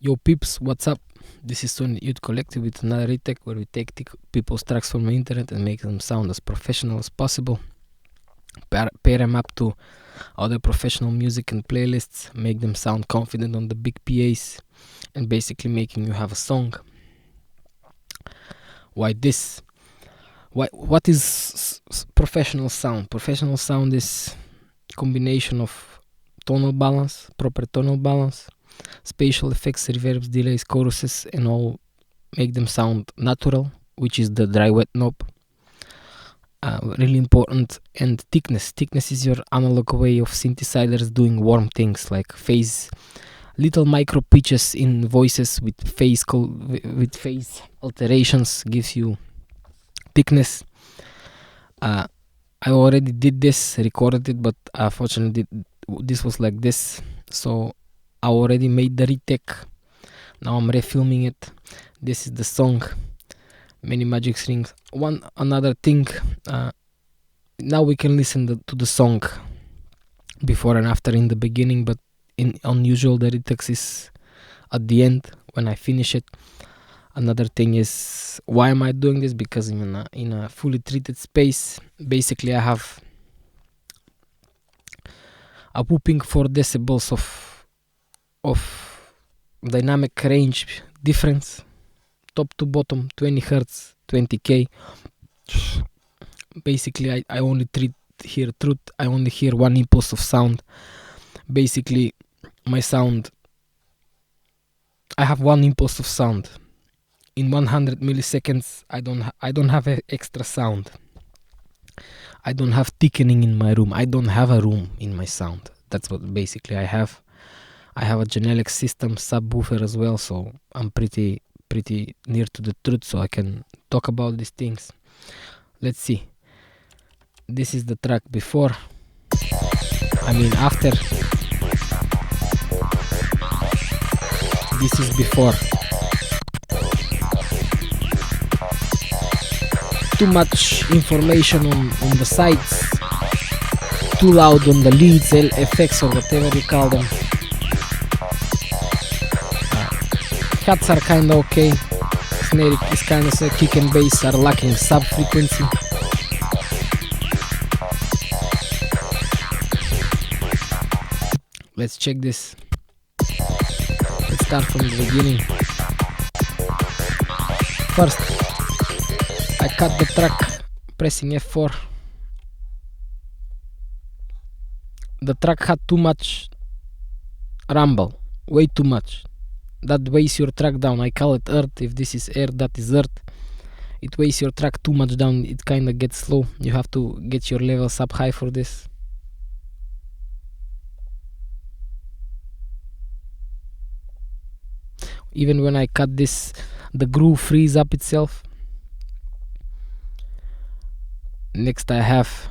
Yo peeps, what's up? This is Sony Youth Collective with another RETEC where we take people's tracks from the internet and make them sound as professional as possible. Pair them up to other professional music and playlists, make them sound confident on the big PAs, and basically making you have a song. Why this? What is professional sound? Professional sound is combination of tonal balance, proper tonal balance, spatial effects, reverbs, delays, choruses, and all make them sound natural, which is the dry wet knob. Really important. And thickness is your analog way of synthesizers doing warm things like phase, little micro pitches in voices with phase alterations gives you thickness. I already did this, recorded it, but unfortunately this was like this, so I already made the RETEC. Now I'm refilming it. This is the song, many magic strings. Another thing, now we can listen to the song before and after in the beginning, but unusual the RETEC is at the end when I finish it. Another thing is, why am I doing this? Because in a fully treated space, basically I have a whooping 4 decibels of dynamic range difference, top to bottom, 20 hertz, 20k. Basically I only hear truth. I only hear one impulse of sound. Basically my sound, I have one impulse of sound. In 100 milliseconds I don't have extra sound. I don't have thickening in my room. I don't have a room in my sound. That's what basically I have. I have a generic system subwoofer as well, so I'm pretty near to the truth, so I can talk about these things. Let's see. This is the track before. After. This is before. Too much information on the sides. Too loud on the leads, effects, or whatever you call them. Cuts are kinda okay. Snare is kinda so, kick and bass are lacking sub frequency. Let's check this. Let's start from the beginning. First, I cut the track pressing F4. The track had too much rumble, way too much. That weighs your track down. I call it earth. If this is air, that is earth. It weighs your track too much down. It kinda gets slow. You have to get your levels up high for this. Even when I cut this, the groove frees up itself. Next I have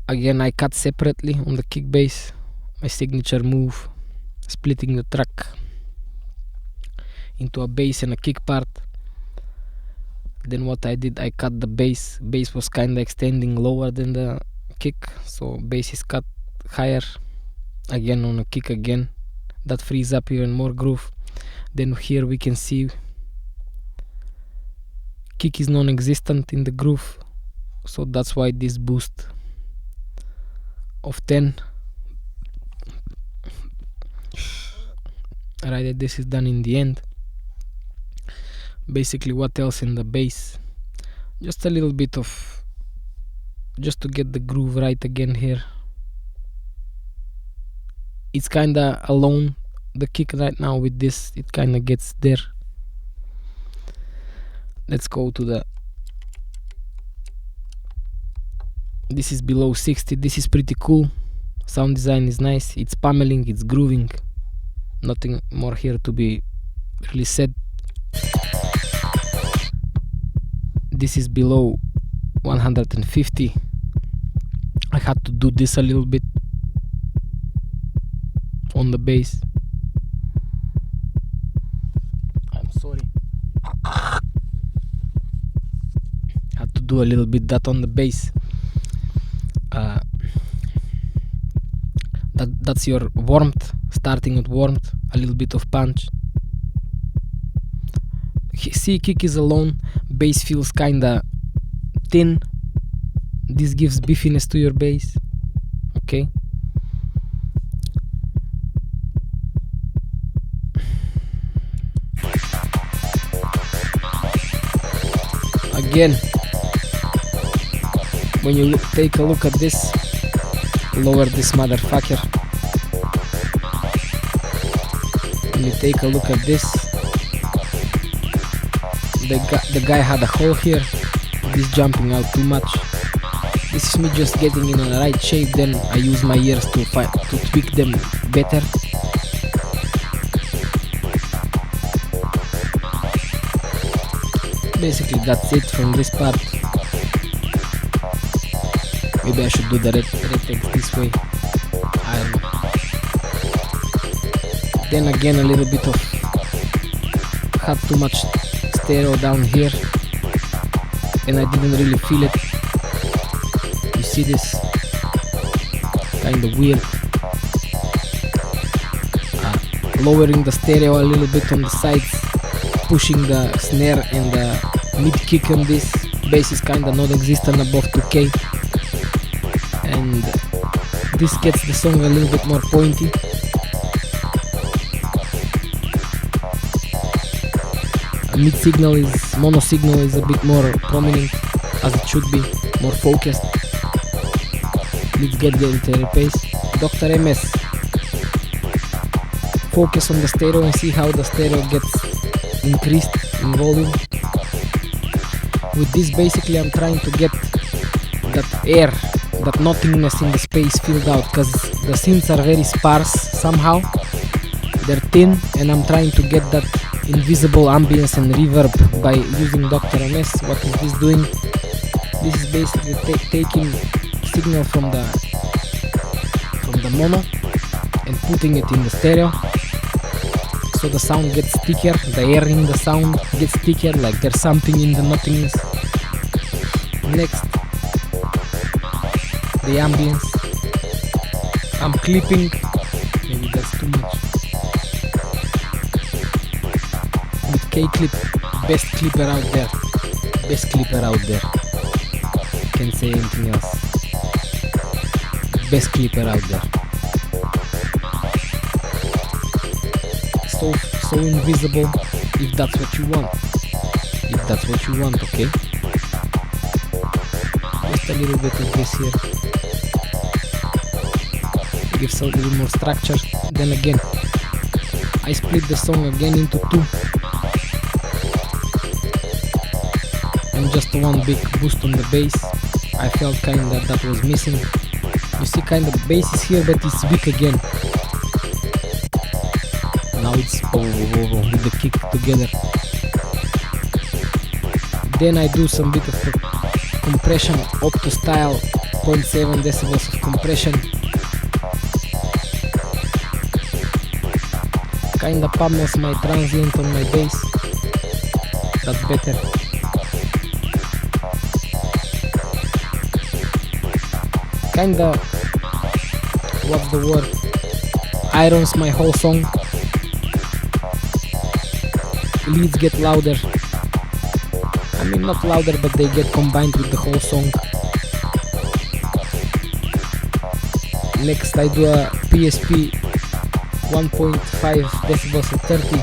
again I cut separately on the kick bass, my signature move, splitting the track into a bass and a kick part. Then what I did, I cut the bass. Bass was kinda extending lower than the kick, so bass is cut higher. Again on a kick again, that frees up even more groove. Then here we can see kick is non-existent in the groove, so that's why this boost of 10. Right, this is done in the end. Basically, what else in the bass? Just a little bit of, just to get the groove right again here. It's kinda alone, the kick right now. With this it kinda gets there. Let's go to the, this is below 60. This is pretty cool. Sound design is nice. It's pummeling, it's grooving. Nothing more here to be really said. This is below 150. I had to do this a little bit on the bass. I'm sorry. Had to do a little bit that on the bass. That's your warmth, starting with warmth, a little bit of punch. C kick is alone, bass feels kinda thin. This gives beefiness to your bass. Okay. Again, when you take a look at this, lower this motherfucker. When you take a look at this, the guy had a hole here. This jumping out too much. This is me just getting in the right shape, then I use my ears to tweak them better. Basically that's it from this part. Maybe I should do the RETEC this way, I don't know. Then again a little bit of, had too much stereo down here and I didn't really feel it. You see this? Kinda weird. Lowering the stereo a little bit on the sides, pushing the snare and the mid kick on this. Bass is kinda non-existent above 2K, and this gets the song a little bit more pointy. Mid signal is, mono signal is a bit more prominent, as it should be, more focused. Let's get the entire pace. Dr. MS. Focus on the stereo and see how the stereo gets increased in volume. With this basically I'm trying to get that air, that nothingness in the space filled out, because the synths are very sparse somehow. They're thin and I'm trying to get that invisible ambience and reverb by using Dr. MS. What is this doing? This is basically taking signal from the mono and putting it in the stereo, so the sound gets thicker, the air in the sound gets thicker, like there's something in the nothingness. Next, the ambience. I'm clipping, maybe that's too much. With K-clip, best clipper out there. Best clipper out there. Can't say anything else. Best clipper out there. So invisible, if that's what you want. If that's what you want, okay? Just a little bit of this here. Gives a little more structure. Then again, I split the song again into two. And just one big boost on the bass. I felt kinda that was missing. You see kinda bass is here, but it's weak again. Now it's with the kick together. Then I do some bit of compression up to style, 0.7 decibels of compression. Kinda pummels my transient on my bass. That's better. Kinda, what's the word? Irons my whole song. Leads get louder. I mean, not louder, but they get combined with the whole song. Next I do a PSP 1.5 decibels at 30,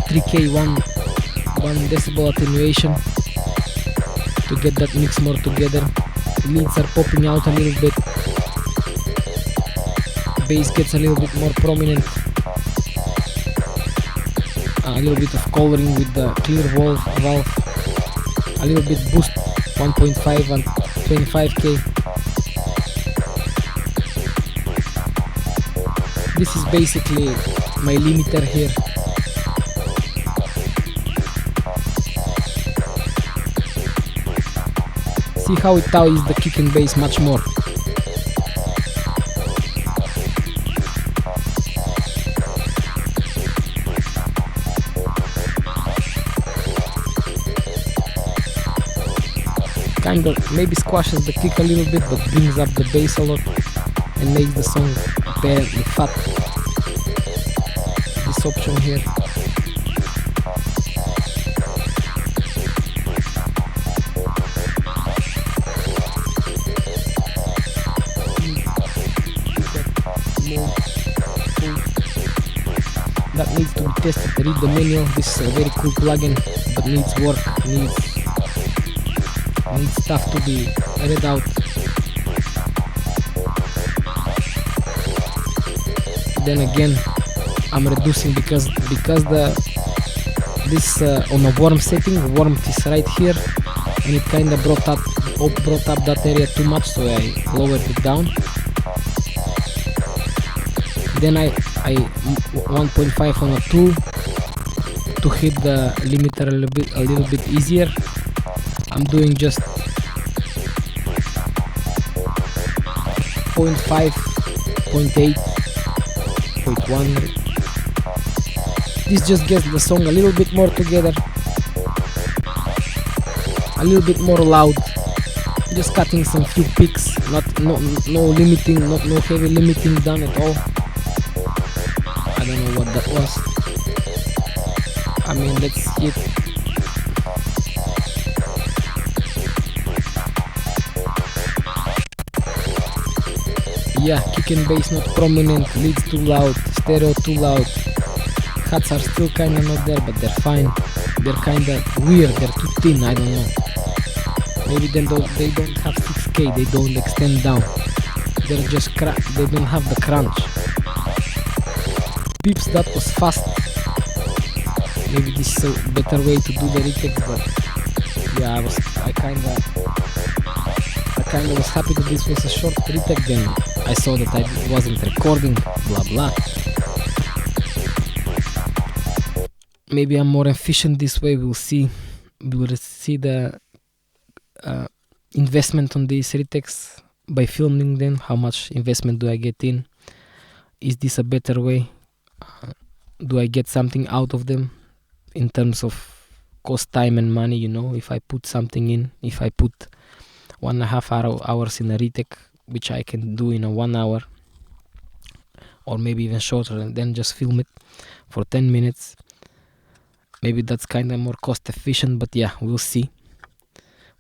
3K 1 decibel attenuation to get that mix more together. Leads are popping out a little bit. Bass gets a little bit more prominent. A little bit of coloring with the clear valve. A little bit boost, 1.5 and 25K. This is basically my limiter here. See how it ties the kick and bass much more. Kind of maybe squashes the kick a little bit, but brings up the bass a lot. and makes the song apparently fat. This option here. That needs to be tested. Read the manual. This is a very cool plugin, but needs work, needs stuff to be read out. Then again, I'm reducing because this on a warm setting, warmth is right here, and it kind of brought up that area too much, so I lowered it down. Then I 1.5 on a 2 to hit the limiter a little bit easier. I'm doing just 0.5, 0.8, 0.1. This just gets the song a little bit more together, a little bit more loud. Just cutting some few picks, no limiting, no heavy limiting done at all. I don't know what that was. I mean, let's see it. Yeah, kick and bass not prominent, leads too loud, stereo too loud. Hats are still kinda not there, but they're fine. They're kinda weird, they're too thin, I don't know. Maybe they don't have 6K, they don't extend down. They're just they don't have the crunch. Pips, that was fast. Maybe this is a better way to do the RETEC, but yeah, I kinda was happy that this was a short RETEC. Then I saw that I wasn't recording, blah blah. Maybe I'm more efficient this way. We'll see the investment on these RETECs by filming them. How much investment do I get in? Is this a better way? Do I get something out of them in terms of cost, time and money? You know, if I put something in, if I put 1.5 hours in a RETEC, which I can do in a 1 hour or maybe even shorter, and then just film it for 10 minutes, maybe that's kind of more cost efficient. But yeah, we'll see.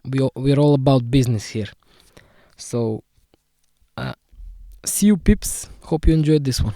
We're all about business here. So see you, pips. Hope you enjoyed this one.